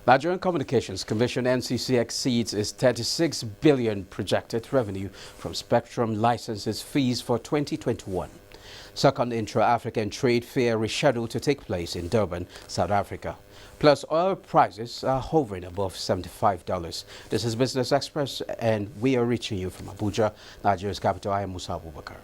Nigerian Communications Commission (NCC) exceeds its 36 billion projected revenue from spectrum licenses fees for 2021. Second intra-African trade fair rescheduled to take place in Durban, South Africa. Plus, oil prices are hovering above $75. This is Business Express, and we are reaching you from Abuja, Nigeria's capital. I am Musa Abubakar.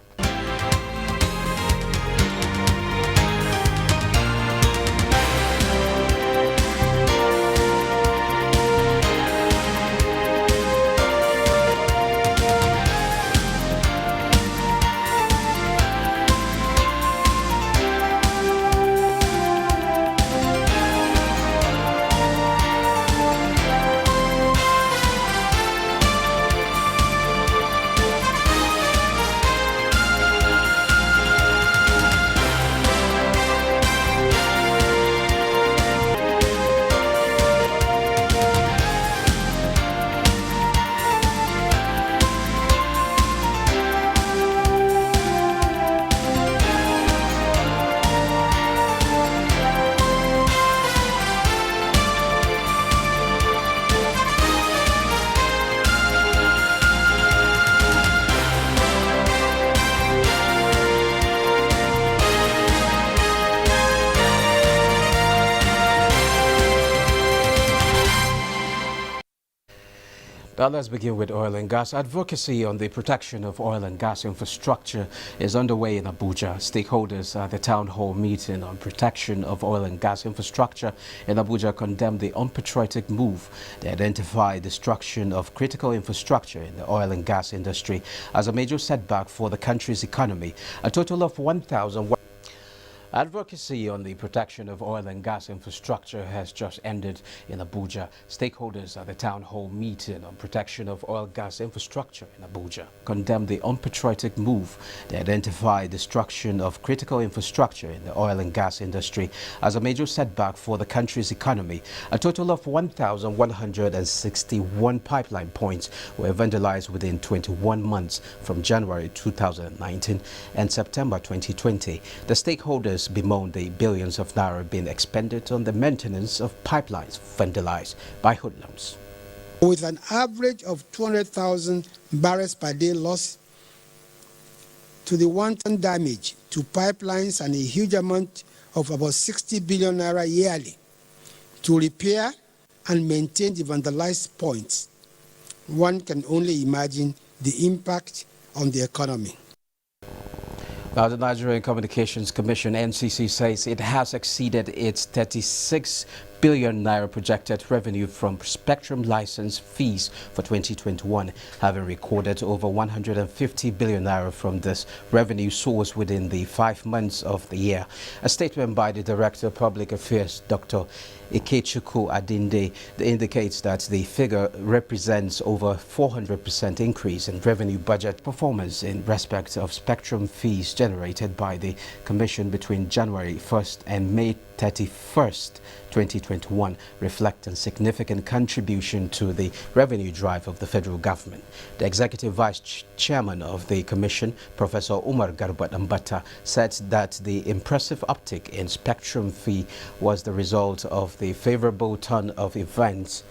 Now let's begin with oil and gas. Advocacy on the protection of oil and gas infrastructure is underway in Abuja. Stakeholders at the town hall meeting on protection of oil and gas infrastructure in Abuja condemned the unpatriotic move. They identified destruction of critical infrastructure in the oil and gas industry as a major setback for the country's economy. A total of 1,000 Advocacy on the protection of oil and gas infrastructure has just ended in Abuja. Stakeholders at the town hall meeting on protection of oil gas infrastructure in Abuja condemned the unpatriotic move. They identified destruction of critical infrastructure in the oil and gas industry as a major setback for the country's economy. A total of 1,161 pipeline points were vandalized within 21 months from January 2019 and September 2020. The stakeholders bemoaned the billions of naira being expended on the maintenance of pipelines vandalized by hoodlums. With an average of 200,000 barrels per day loss to the wanton damage to pipelines and a huge amount of about 60 billion naira yearly to repair and maintain the vandalized points, one can only imagine the impact on the economy. Now, the Nigerian Communications Commission (NCC) says it has exceeded its 36 billion naira projected revenue from spectrum license fees for 2021, having recorded over 150 billion naira from this revenue source within the 5 months of the year. A statement by the Director of Public Affairs, Dr. Ikechukwu Adinde, indicates that the figure represents over 400% increase in revenue budget performance in respect of spectrum fees generated by the Commission between January 1st and May 31st, 2021, reflecting significant contribution to the revenue drive of the federal government. The Executive Vice Chairman of the Commission, Professor Umar Garbat Ambata, said that the impressive uptick in spectrum fee was the result of the favorable turn of events.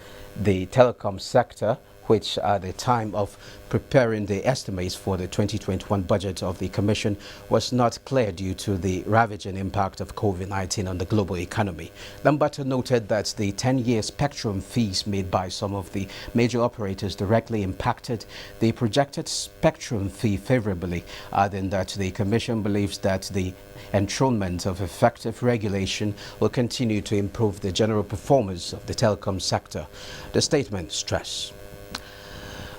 The telecom sector, which at the time of preparing the estimates for the 2021 budget of the Commission was not clear due to the ravaging impact of COVID-19 on the global economy. Lambata noted that the 10-year spectrum fees made by some of the major operators directly impacted the projected spectrum fee favorably, adding that the Commission believes that the enthronement of effective regulation will continue to improve the general performance of the telecom sector. The statement stressed.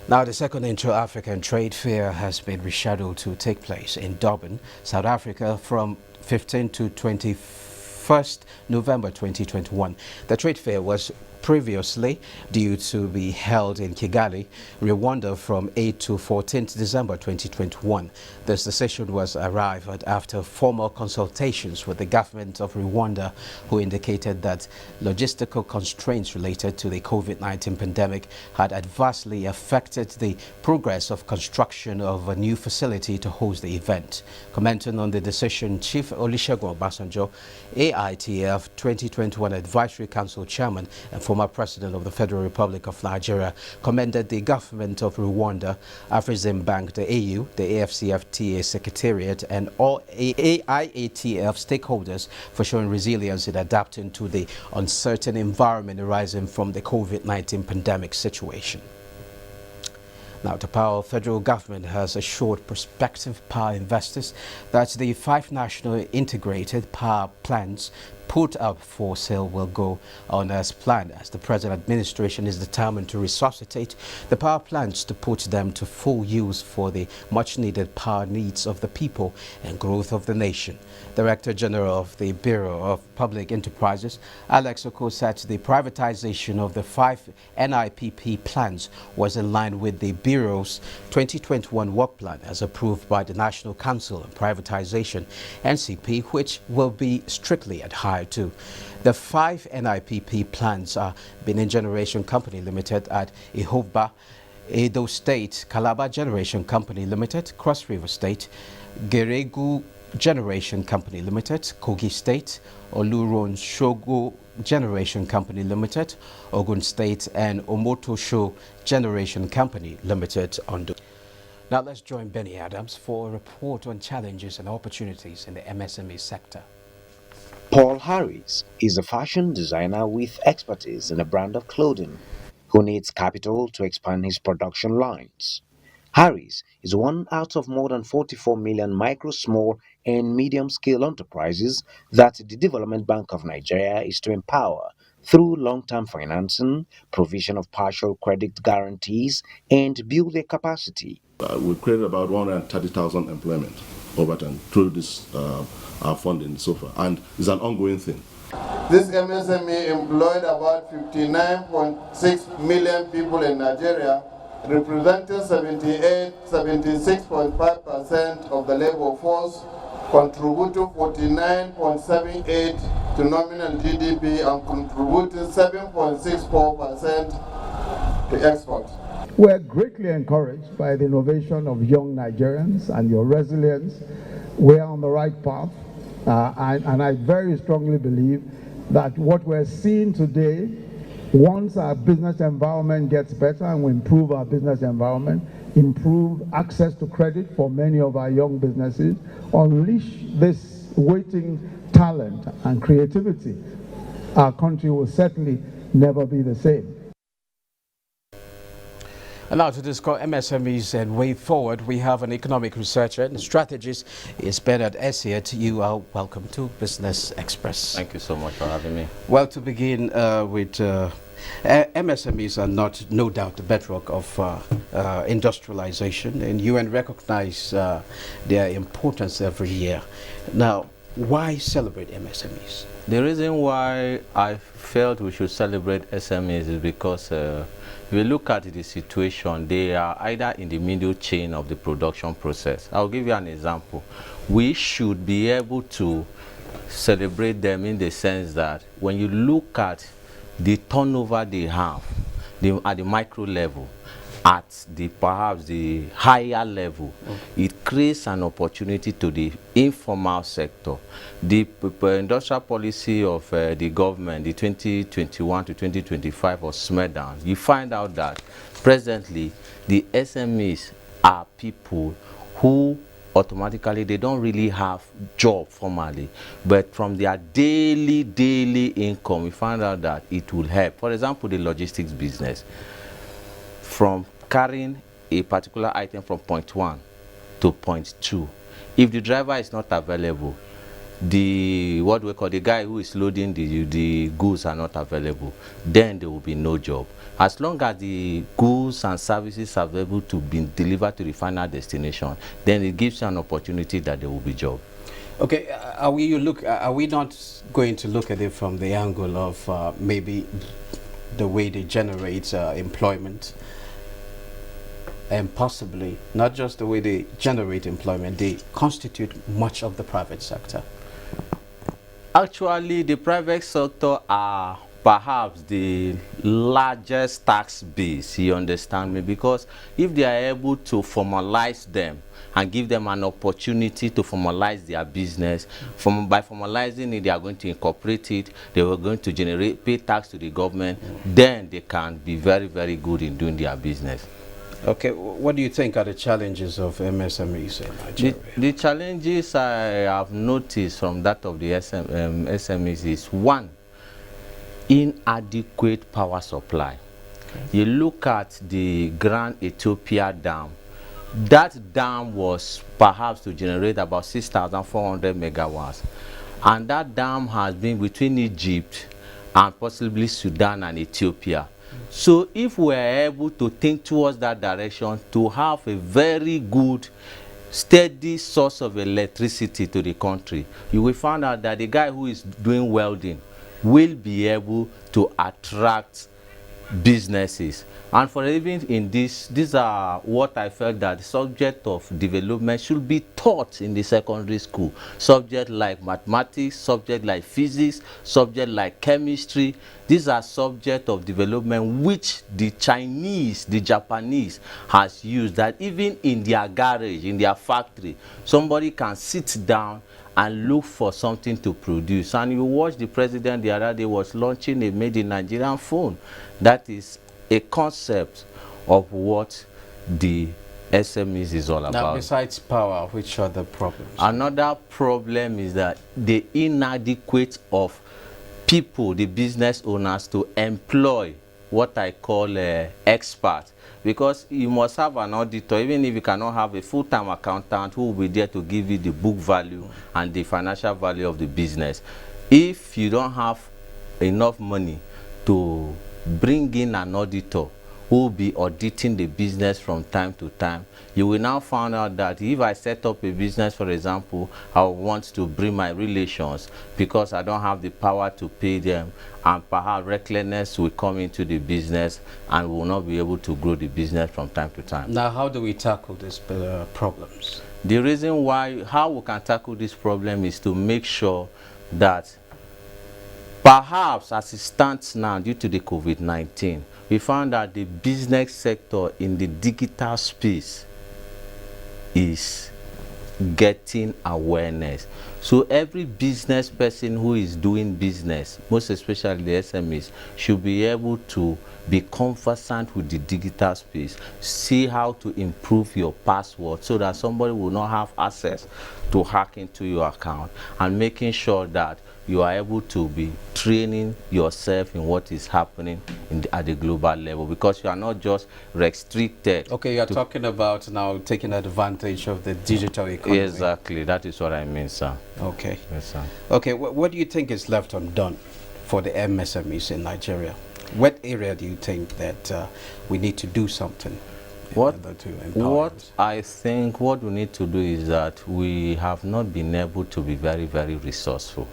Now, the second intra-African trade fair has been rescheduled to take place in Durban, South Africa from 15 to 21st November 2021. The trade fair was previously due to be held in Kigali, Rwanda from 8 to 14th December 2021. This decision was arrived at after formal consultations with the government of Rwanda, who indicated that logistical constraints related to the COVID-19 pandemic had adversely affected the progress of construction of a new facility to host the event. Commenting on the decision, Chief Olusegun Obasanjo, AITF 2021 Advisory Council Chairman and former former president of the Federal Republic of Nigeria, commended the government of Rwanda, Afreximbank, the AU, the AFCFTA Secretariat, and all IATF stakeholders for showing resilience in adapting to the uncertain environment arising from the COVID-19 pandemic situation. Now, the power federal government has assured prospective power investors that the 5 national integrated power plants put up for sale will go on as planned, as the present administration is determined to resuscitate the power plants to put them to full use for the much-needed power needs of the people and growth of the nation. Director General of the Bureau of Public Enterprises, Alex Oko, said the privatization of the 5 NIPP plants was in line with the Bureau's 2021 work plan as approved by the National Council on Privatization, NCP, which will be strictly adhered to. The 5 NIPP plants are Benin Generation Company Limited at Ihobba, Edo State, Calabar Generation Company Limited, Cross River State, Geregu Generation Company Limited, Kogi State, Oluron Shogo Generation Company Limited, Ogun State, and Omotosho Generation Company Limited. Now let's join Benny Adams for a report on challenges and opportunities in the MSME sector. Paul Harris is a fashion designer with expertise in a brand of clothing who needs capital to expand his production lines. Harris is one out of more than 44 million micro, small, and medium-scale enterprises that the Development Bank of Nigeria is to empower through long-term financing, provision of partial credit guarantees, and build their capacity. We've created about 130,000 employment over time through this our funding so far, and it's an ongoing thing. This MSME employed about 59.6 million people in Nigeria, representing 76.5% of the labor force, contributing 49.78% to nominal GDP and contributing 7.64% to export. We're greatly encouraged by the innovation of young Nigerians and your resilience. We're on the right path, and I very strongly believe that what we're seeing today, once our business environment gets better and we improve our business environment, improve access to credit for many of our young businesses, unleash this waiting talent and creativity, our country will certainly never be the same. And now to discuss MSMEs and way forward, we have an economic researcher and strategist. It's Bernard Essiet. You are welcome to Business Express. Thank you so much for having me. Well, to begin with, MSMEs are no doubt the bedrock of industrialization, and UN recognize their importance every year. Now, why celebrate MSMEs? The reason why I felt we should celebrate SMEs is because if you look at the situation, they are either in the middle chain of the production process. I'll give you an example. We should be able to celebrate them in the sense that when you look at the turnover they have at the micro level, at the perhaps the higher level, it creates an opportunity to the informal sector. The industrial policy of the government, the 2021 to 2025 was smacked down. You find out that presently the SMEs are people who automatically they don't really have job formally, but from their daily income, we find out that it will help. For example, the logistics business, from carrying a particular item from point 1 to point 2. If the driver is not available, the guy who is loading the goods are not available, then there will be no job. As long as the goods and services are able to be delivered to the final destination, then it gives you an opportunity that there will be job. Okay, are we not going to look at it from the angle of maybe the way they generate employment? And possibly not just the way they generate employment, they constitute much of the private sector. Actually, the private sector are perhaps the largest tax base, you understand me, because if they are able to formalize them and give them an opportunity to formalize their business, by formalizing it, they are going to incorporate it, they are going to pay tax to the government, then they can be very, very good in doing their business. Okay, what do you think are the challenges of MSMEs in Nigeria? The challenges I have noticed from that of the SMEs is, one, inadequate power supply. Okay. You look at the Grand Ethiopia Dam. That dam was perhaps to generate about 6,400 megawatts. And that dam has been between Egypt and possibly Sudan and Ethiopia. So if we are able to think towards that direction, to have a very good, steady source of electricity to the country, you will find out that the guy who is doing welding will be able to attract businesses. And for even in these are what I felt that the subject of development should be taught in the secondary school. Subject like mathematics, subject like physics, subject like chemistry. These are subjects of development which the Chinese, the Japanese has used, that even in their garage, in their factory, somebody can sit down and look for something to produce. And you watch the president the other day was launching a made in Nigerian phone. That is a concept of what the SMEs is all about. Now, besides power, which are the problems? Another problem is that the inadequate of people, the business owners, to employ what I call experts. Because you must have an auditor, even if you cannot have a full-time accountant who will be there to give you the book value and the financial value of the business. If you don't have enough money to bring in an auditor who will be auditing the business from time to time, you will now find out that if I set up a business, for example, I want to bring my relations because I don't have the power to pay them, and perhaps recklessness will come into the business and will not be able to grow the business from time to time. Now, how do we tackle these problems? The reason why, how we can tackle this problem is to make sure that perhaps as it stands now, due to the COVID-19, we found that the business sector in the digital space is getting awareness. So every business person who is doing business, most especially the SMEs, should be able to be conversant with the digital space, see how to improve your password so that somebody will not have access to hack into your account, and making sure that you are able to be training yourself in what is happening at the global level, because you are not just restricted. Okay, you are talking about now taking advantage of the digital economy. Exactly, that is what I mean, sir. Okay. Yes, sir. Okay, what do you think is left undone for the MSMEs in Nigeria? What area do you think that we need to do something? What I think what we need to do is that we have not been able to be very, very resourceful.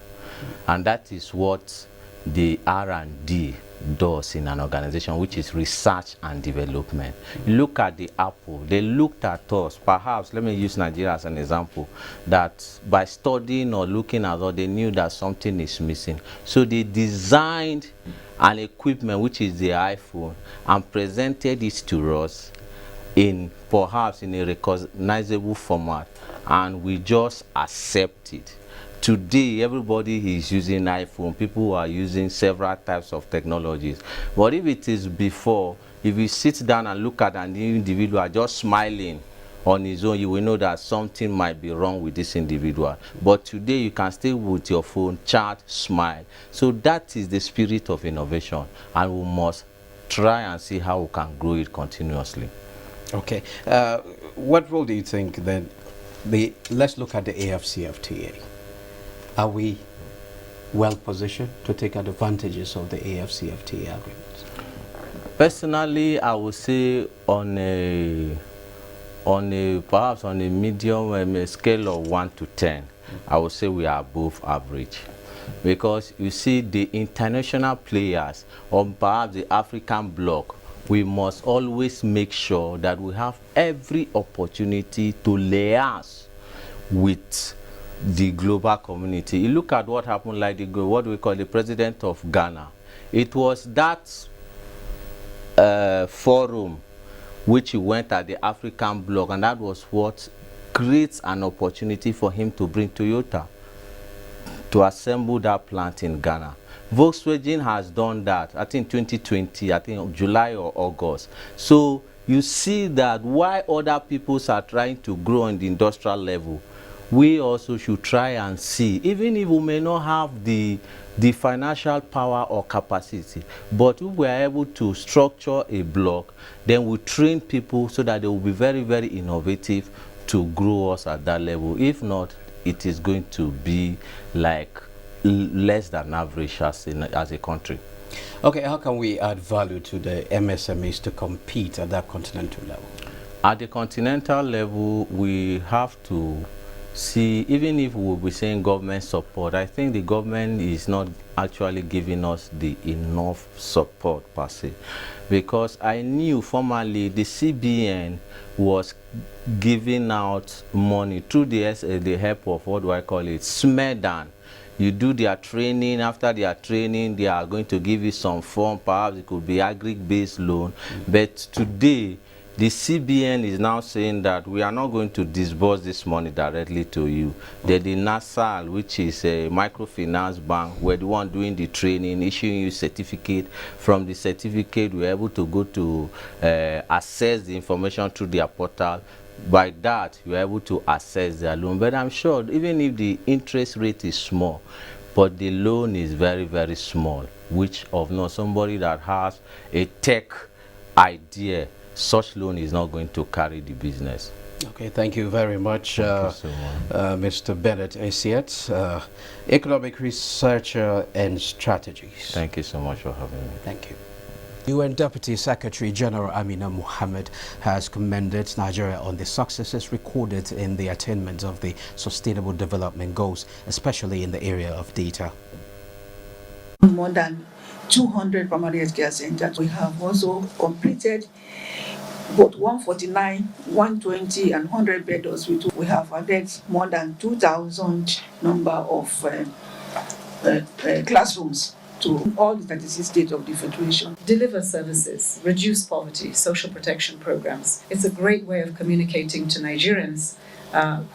And that is what the R&D does in an organization, which is research and development. Look at the Apple. They looked at us. Perhaps, let me use Nigeria as an example, that by studying or looking at us, they knew that something is missing. So they designed an equipment, which is the iPhone, and presented it to us in perhaps in a recognizable format, and we just accept it. Today, everybody is using iPhone. People are using several types of technologies. But if it is before, if you sit down and look at an individual just smiling on his own, you will know that something might be wrong with this individual. But today, you can stay with your phone, chat, smile. So that is the spirit of innovation, and we must try and see how we can grow it continuously. Okay. What role do you think then? Let's look at the AFCFTA. Are we well positioned to take advantages of the AFCFTA agreements? Personally, I would say on a perhaps on a medium scale of 1 to 10, I would say we are above average. Because you see, the international players, or perhaps the African bloc, we must always make sure that we have every opportunity to liaise with the global community. You look at what happened, like what we call the president of Ghana. It was that forum which he went at the African bloc, and that was what creates an opportunity for him to bring Toyota to assemble that plant in Ghana. Volkswagen has done that, I think 2020, I think July or August. So you see that while other peoples are trying to grow on the industrial level, we also should try and see, even if we may not have the financial power or capacity, but if we are able to structure a block, then we train people so that they will be very, very innovative to grow us at that level. If not, it is going to be like less than average as a country. Okay, how can we add value to the MSMEs to compete at that continental level? At the continental level, we have to see, even if we'll be saying government support, I think the government is not actually giving us the enough support per se. Because I knew formerly the CBN was giving out money through the help of, what do I call it, SMEDAN. You do their training. After their training, they are going to give you some form. Perhaps it could be agri-based loan. But today, the CBN is now saying that we are not going to disburse this money directly to you. The NASAL, which is a microfinance bank, we're the one doing the training, issuing you certificate. From the certificate, we're able to go to access the information through their portal. By that, you're able to access their loan. But I'm sure even if the interest rate is small, but the loan is very, very small, which of no, somebody that has a tech idea, such loan is not going to carry the business. Okay, thank you very much, Thank you so much. Mr. Bennett Asiet, economic researcher and strategist. Thank you so much for having me. Thank you. UN Deputy Secretary General Amina Mohammed has commended Nigeria on the successes recorded in the attainment of the Sustainable Development Goals, especially in the area of data. More than 200 primary healthcare centers. We have also completed both 149, 120, and 100 bed hospitals. We have added more than 2,000 number of classrooms to all the 36 states of the Federation. Deliver services, reduce poverty, social protection programs. It's a great way of communicating to Nigerians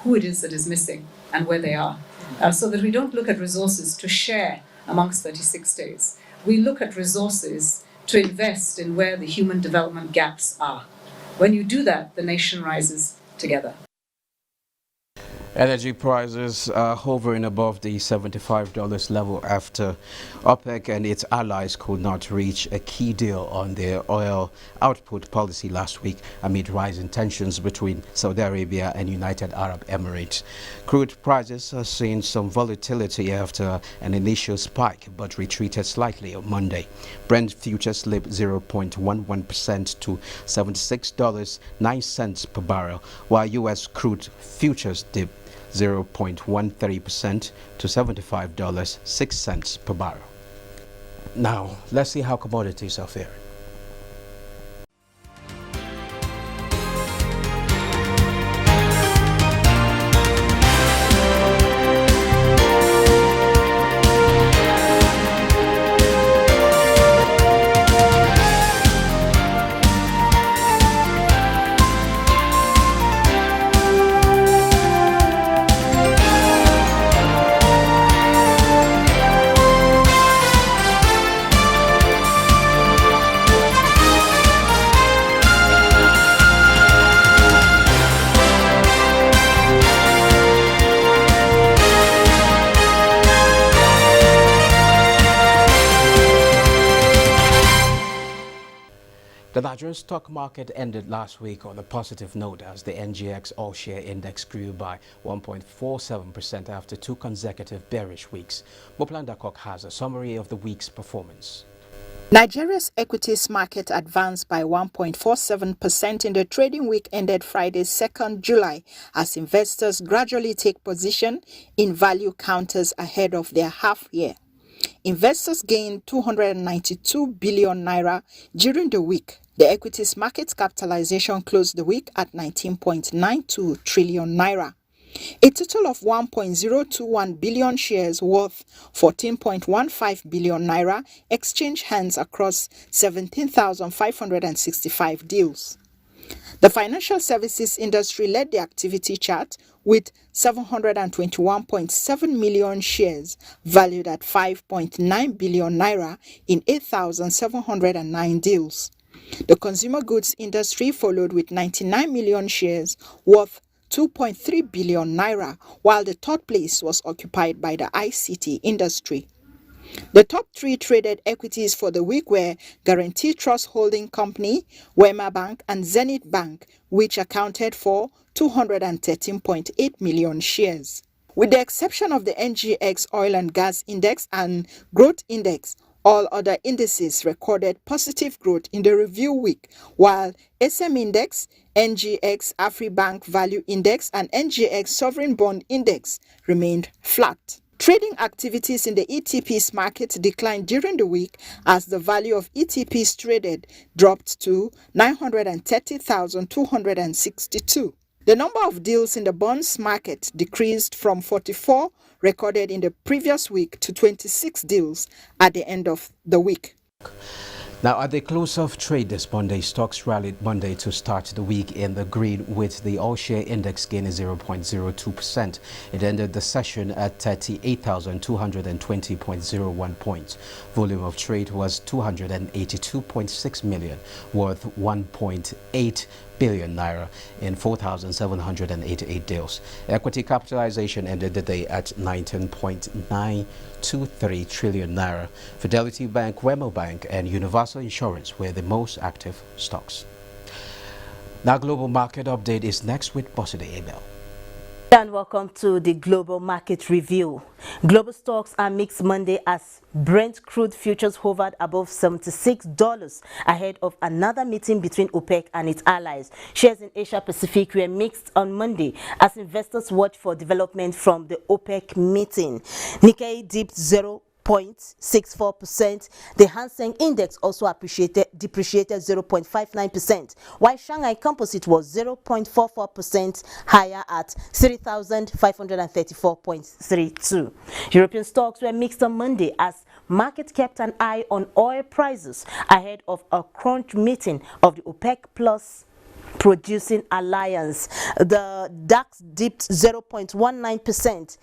who it is that is missing and where they are, so that we don't look at resources to share amongst 36 states. We look at resources to invest in where the human development gaps are. When you do that, the nation rises together. Energy prices are hovering above the $75 level after OPEC and its allies could not reach a key deal on their oil output policy last week amid rising tensions between Saudi Arabia and United Arab Emirates. Crude prices are seeing some volatility after an initial spike but retreated slightly on Monday. Brent futures slipped 0.11% to $76.09 per barrel, while U.S. crude futures dipped 0.13% to $75.06 per barrel. Now, let's see how commodities are faring. The Nigerian stock market ended last week on a positive note as the NGX all-share index grew by 1.47% after two consecutive bearish weeks. Moplan Dakok has a summary of the week's performance. Nigeria's equities market advanced by 1.47% in the trading week ended Friday, 2nd July, as investors gradually take position in value counters ahead of their half year. Investors gained 292 billion naira during the week. The equities market capitalization closed the week at 19.92 trillion naira. A total of 1.021 billion shares worth 14.15 billion naira exchanged hands across 17,565 deals. The financial services industry led the activity chart with 721.7 million shares valued at 5.9 billion naira in 8,709 deals. The consumer goods industry followed with 99 million shares worth 2.3 billion naira, while the third place was occupied by the ICT industry. The top three traded equities for the week were Guarantee Trust Holding Company, Wema Bank, and Zenith Bank, which accounted for 213.8 million shares. With the exception of the NGX Oil and Gas Index and Growth Index, all other indices recorded positive growth in the review week, while SM Index, NGX AfriBank Value Index, and NGX Sovereign Bond Index remained flat. Trading activities in the ETPs market declined during the week as the value of ETPs traded dropped to 930,262. The number of deals in the bonds market decreased from 44 recorded in the previous week to 26 deals at the end of the week. Now, at the close of trade this Monday, stocks rallied Monday to start the week in the green, with the all-share index gaining 0.02%. It ended the session at 38,220.01 points. Volume of trade was 282.6 million, worth 1.8 billion naira in 4,788 deals. Equity capitalization ended the day at 19.923 trillion naira. Fidelity Bank, Wema Bank, and Universal Insurance were the most active stocks. Now, global market update is next with Boside Abel. And welcome to the Global Market Review. Global stocks are mixed Monday as Brent crude futures hovered above $76 ahead of another meeting between OPEC and its allies. Shares in Asia Pacific were mixed on Monday as investors watch for development from the OPEC meeting. Nikkei dipped 0.64%. The Hang Seng Index also depreciated 0.59%, while Shanghai Composite was 0.44% higher at 3,534.32. European stocks were mixed on Monday as markets kept an eye on oil prices ahead of a crunch meeting of the OPEC Plus producing alliance. The DAX dipped 0.19%.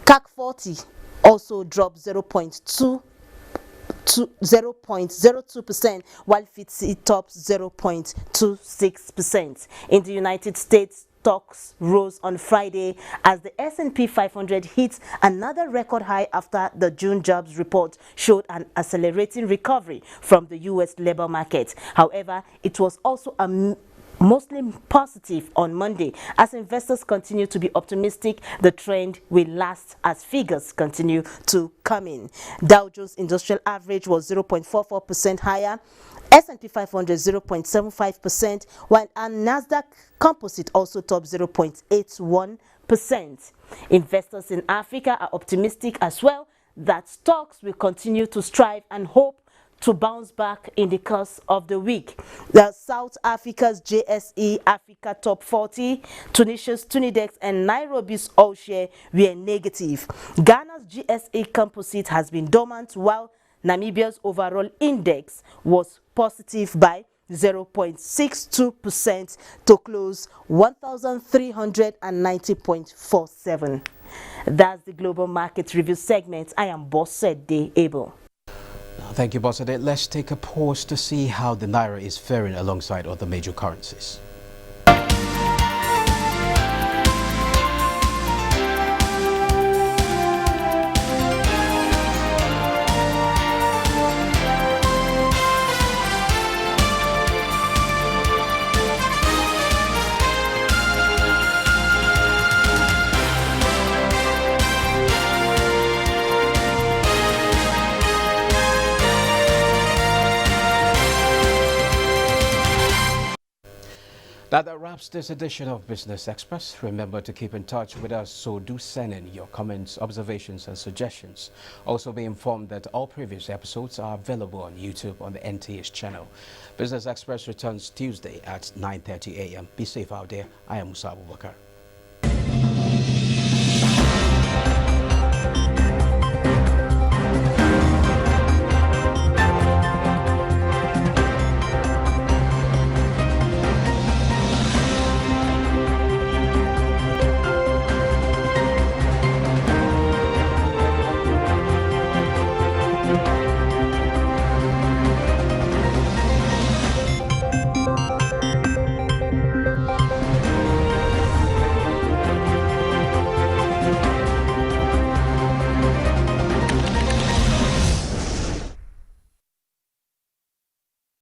CAC 40 also dropped 0.02%, while FTSE topped 0.26%. In the United States, stocks rose on Friday as the S&P 500 hit another record high after the June jobs report showed an accelerating recovery from the U.S. labor market. However, it was also mostly positive on Monday as investors continue to be optimistic the trend will last as figures continue to come in. Dow Jones Industrial Average was 0.44% higher, S&P 500 0.75%, while Nasdaq Composite also topped 0.81%. Investors in Africa are optimistic as well that stocks will continue to strive and hope to bounce back in the course of the week. The South Africa's JSE Africa Top 40, Tunisia's Tunidex, and Nairobi's All Share were negative. Ghana's GSA Composite has been dormant, while Namibia's overall index was positive by 0.62% to close 1,390.47. That's the Global Market Review segment. I am Bosede Abel. Thank you, Bosade. Let's take a pause to see how the Naira is faring alongside other major currencies. That wraps this edition of Business Express. Remember to keep in touch with us, so do send in your comments, observations, and suggestions. Also be informed that all previous episodes are available on YouTube on the NTA's channel. Business Express returns Tuesday at 9:30 a.m. Be safe out there. I am Musa Abubakar. Abuja.